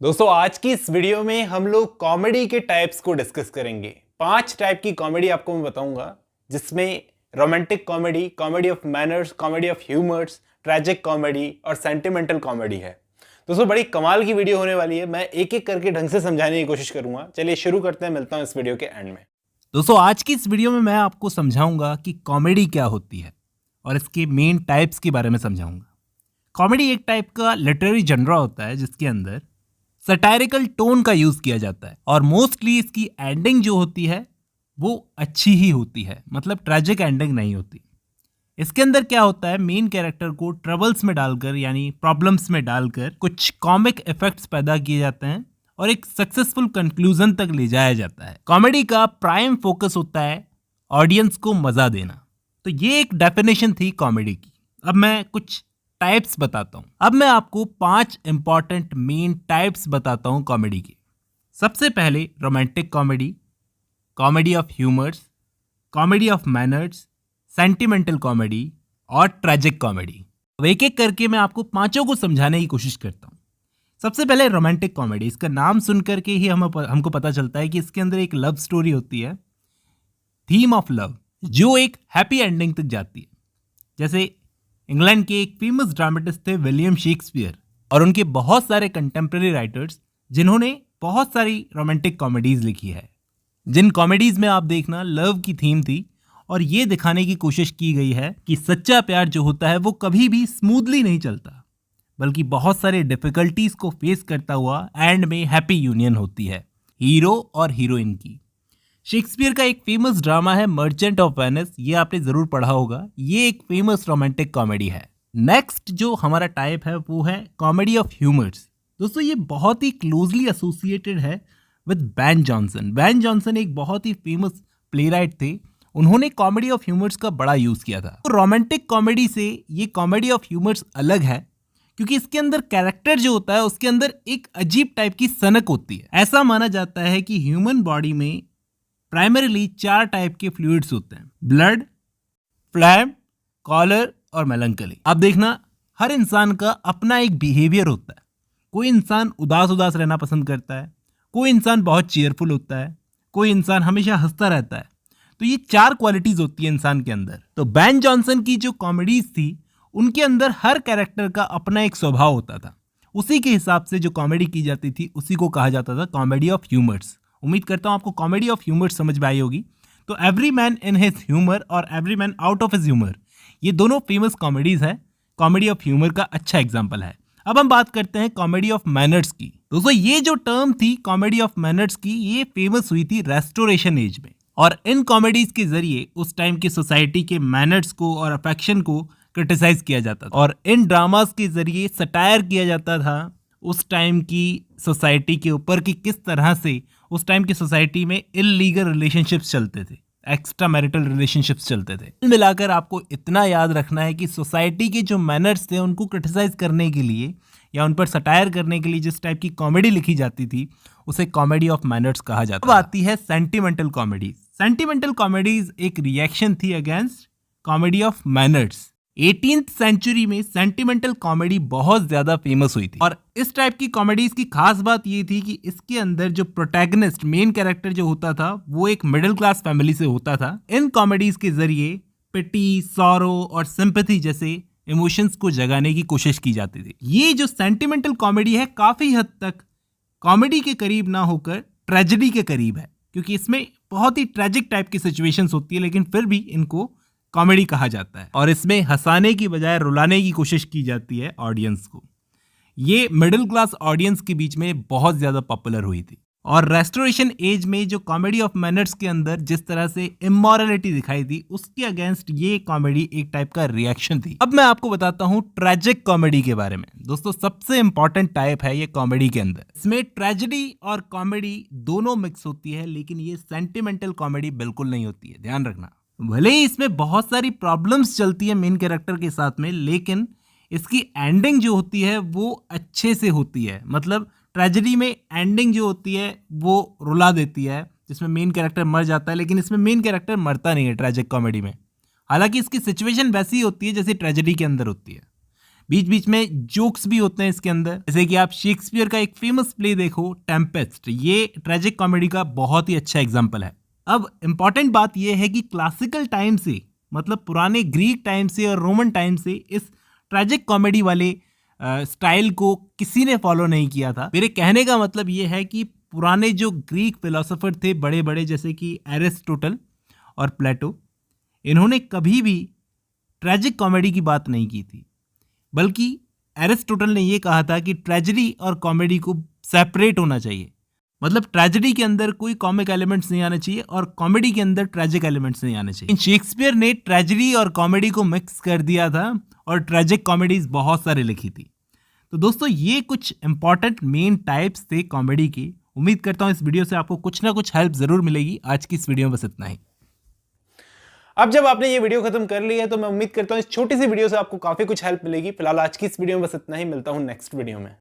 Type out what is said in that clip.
दोस्तों आज की इस वीडियो में हम लोग कॉमेडी के टाइप्स को डिस्कस करेंगे। 5 टाइप की कॉमेडी आपको मैं बताऊंगा, जिसमें romantic comedy, comedy of manners, comedy of humours, tragic comedy और सेंटिमेंटल कॉमेडी है। दोस्तों बड़ी कमाल की वीडियो होने वाली है। मैं एक एक करके ढंग से समझाने की कोशिश करूंगा। चलिए शुरू करते हैं, मिलता हूं इस वीडियो के एंड में। दोस्तों आज की इस वीडियो में मैं आपको समझाऊंगा कि कॉमेडी क्या होती है और इसके मेन टाइप्स के बारे में समझाऊंगा। कॉमेडी एक टाइप का लिटरेरी जनरा होता है जिसके अंदर सटायरिकल टोन का यूज़ किया जाता है और मोस्टली इसकी एंडिंग जो होती है वो अच्छी ही होती है, मतलब ट्रैजिक एंडिंग नहीं होती। इसके अंदर क्या होता है, मेन कैरेक्टर को ट्रबल्स में डालकर यानी प्रॉब्लम्स में डालकर कुछ कॉमिक इफेक्ट्स पैदा किए जाते हैं और एक सक्सेसफुल कंक्लूजन तक ले जाया जाता है। कॉमेडी का प्राइम फोकस होता है ऑडियंस को मजा देना। तो ये एक डेफिनेशन थी कॉमेडी की। अब मैं कुछ टाइप्स बताता हूँ। अब मैं आपको 5 इंपॉर्टेंट मेन टाइप्स बताता हूँ कॉमेडी के। सबसे पहले romantic comedy, comedy of humours, comedy of manners, sentimental comedy और ट्रैजिक कॉमेडी। अब एक एक करके मैं आपको पांचों को समझाने की कोशिश करता हूँ। सबसे पहले रोमांटिक कॉमेडी। इसका नाम सुन करके ही हमको पता चलता है कि इसके अंदर एक लव स्टोरी होती है, थीम ऑफ लव, जो एक हैप्पी एंडिंग तक जाती है। जैसे इंग्लैंड के एक फेमस ड्रामेटिस्ट थे विलियम शेक्सपियर, और उनके बहुत सारे कंटेम्प्रेरी राइटर्स जिन्होंने बहुत सारी रोमांटिक कॉमेडीज लिखी है, जिन कॉमेडीज में आप देखना लव की थीम थी और ये दिखाने की कोशिश की गई है कि सच्चा प्यार जो होता है वो कभी भी स्मूथली नहीं चलता, बल्कि बहुत सारे डिफिकल्टीज को फेस करता हुआ एंड में हैप्पी यूनियन होती है हीरो और हीरोइन की। शेक्सपियर का एक फेमस ड्रामा है मर्चेंट ऑफ वेनिस, ये आपने जरूर पढ़ा होगा। ये एक फेमस रोमांटिक कॉमेडी है। नेक्स्ट जो हमारा टाइप है वो है कॉमेडी ऑफ ह्यूमर्स। दोस्तों ये बहुत ही क्लोजली एसोसिएटेड है with Ben Jonson. Ben Jonson एक बहुत ही फेमस प्लेराइट थे। उन्होंने कॉमेडी ऑफ ह्यूमर्स का बड़ा यूज किया था। तो रोमांटिक कॉमेडी से ये कॉमेडी ऑफ ह्यूमर्स अलग है, क्योंकि इसके अंदर कैरेक्टर जो होता है उसके अंदर एक अजीब टाइप की सनक होती है। ऐसा माना जाता है कि ह्यूमन बॉडी में प्राइमरीली 4 टाइप के फ्लूइड्स होते हैं, ब्लड, फ्लैम, कॉलर और मेलंकली। अब देखना, हर इंसान का अपना एक बिहेवियर होता है। कोई इंसान उदास उदास रहना पसंद करता है, कोई इंसान बहुत चीयरफुल होता है, कोई इंसान हमेशा हंसता रहता है। तो ये 4 क्वालिटीज होती है इंसान के अंदर। तो बैन जॉनसन की जो कॉमेडीज थी उनके अंदर हर कैरेक्टर का अपना एक स्वभाव होता था। उसी के हिसाब से जो कॉमेडी की जाती थी उसी को कहा जाता था कॉमेडी ऑफ ह्यूमर्स। उम्मीद करता हूं आपको कॉमेडी ऑफ ह्यूमर्स समझ में आई होगी। तो every man in his humour और every man out of his humour, ये दोनों फेमस कॉमेडीज है। कॉमेडी ऑफ ह्यूमर का अच्छा एग्जाम्पल है। अब हम बात करते हैं कॉमेडी ऑफ मैनर्स की। दोस्तों ये जो टर्म थी कॉमेडी ऑफ मैनर्स की, ये फेमस हुई थी रेस्टोरेशन एज में, और इन कॉमेडीज के जरिए उस टाइम की सोसाइटी के मैनर्स को और अफेक्शन को क्रिटिसाइज किया जाता था, और इन ड्रामास के जरिए सटायर किया जाता था उस टाइम की सोसाइटी के ऊपर कि किस तरह से उस टाइम की सोसाइटी में इलीगल रिलेशनशिप्स चलते थे, एक्स्ट्रा मैरिटल रिलेशनशिप्स चलते थे। मिलाकर आपको इतना याद रखना है कि सोसाइटी के जो मैनर्स थे उनको क्रिटिसाइज करने के लिए या उन पर सटायर करने के लिए जिस टाइप की कॉमेडी लिखी जाती थी उसे कॉमेडी ऑफ मैनर्स कहा जाता है। अब आती है सेंटिमेंटल कॉमेडीज। सेंटिमेंटल कॉमेडीज एक रिएक्शन थी against comedy of manners. 18th century में सेंटिमेंटल कॉमेडी बहुत ज्यादा फेमस हुई थी, और इस टाइप की कॉमेडीज की खास बात ये थी कि इसके अंदर जो प्रोटैगनिस्ट, मेन कैरेक्टर जो होता था वो एक मिडिल क्लास फैमिली से होता था। इन कॉमेडीज के जरिए पिटी, सॉरो और सिंपैथी जैसे इमोशंस को जगाने की कोशिश की जाती थी। ये जो सेंटिमेंटल कॉमेडी है काफी हद तक कॉमेडी के करीब ना होकर ट्रेजेडी के करीब है, क्योंकि इसमें बहुत ही ट्रेजिक टाइप की सिचुएशंस होती है, लेकिन फिर भी इनको कॉमेडी कहा जाता है, और इसमें हंसाने की बजाय रुलाने की कोशिश की जाती है ऑडियंस को। ये मिडिल क्लास ऑडियंस के बीच में बहुत ज्यादा पॉपुलर हुई थी। और रेस्टोरेशन एज में जो कॉमेडी ऑफ मैनर्स के अंदर जिस तरह से इमोरलिटी दिखाई दी, उसके अगेंस्ट ये कॉमेडी एक टाइप का रिएक्शन थी। अब मैं आपको बताता हूँ ट्रेजिक कॉमेडी के बारे में। दोस्तों सबसे इंपॉर्टेंट टाइप है ये कॉमेडी के अंदर। इसमें ट्रेजेडी और कॉमेडी दोनों मिक्स होती है, लेकिन ये सेंटिमेंटल कॉमेडी बिल्कुल नहीं होती है, ध्यान रखना। भले ही इसमें बहुत सारी प्रॉब्लम्स चलती है मेन कैरेक्टर के साथ में, लेकिन इसकी एंडिंग जो होती है वो अच्छे से होती है। मतलब ट्रेजेडी में एंडिंग जो होती है वो रुला देती है, जिसमें मेन कैरेक्टर मर जाता है, लेकिन इसमें मेन कैरेक्टर मरता नहीं है ट्रेजिक कॉमेडी में। हालांकि इसकी सिचुएशन वैसी होती है जैसे ट्रेजेडी के अंदर होती है। बीच बीच में जोक्स भी होते हैं इसके अंदर। जैसे कि आप शेक्सपियर का एक फेमस प्ले देखो टेम्पेस्ट, ये ट्रेजिक कॉमेडी का बहुत ही अच्छा एग्जाम्पल है। अब इम्पॉर्टेंट बात यह है कि क्लासिकल टाइम से, मतलब पुराने ग्रीक टाइम से और रोमन टाइम से इस ट्रेजिक कॉमेडी वाले स्टाइल को किसी ने फॉलो नहीं किया था। मेरे कहने का मतलब ये है कि पुराने जो ग्रीक फिलोसोफर थे बड़े बड़े, जैसे कि एरिस्टोटल और प्लेटो, इन्होंने कभी भी ट्रेजिक कॉमेडी की बात नहीं की थी, बल्कि एरिस्टोटल ने ये कहा था कि ट्रेजेडी और कॉमेडी को सेपरेट होना चाहिए। मतलब ट्रेजेडी के अंदर कोई कॉमिक एलिमेंट्स नहीं आने चाहिए और कॉमेडी के अंदर ट्रेजिक एलिमेंट्स नहीं आने चाहिए। शेक्सपियर ने ट्रेजेडी और कॉमेडी को मिक्स कर दिया था और ट्रेजिक कॉमेडीज बहुत सारी लिखी थी। तो दोस्तों ये कुछ इंपॉर्टेंट मेन टाइप्स थे कॉमेडी की। उम्मीद करता हूँ इस वीडियो से आपको कुछ ना कुछ हेल्प जरूर मिलेगी। आज की इस वीडियो में बस इतना ही। अब जब आपने ये वीडियो खत्म कर ली है तो मैं उम्मीद करता हूँ इस छोटी सी वीडियो से आपको काफी कुछ हेल्प मिलेगी। फिलहाल आज की इस वीडियो में बस इतना ही, मिलता हूँ नेक्स्ट वीडियो में।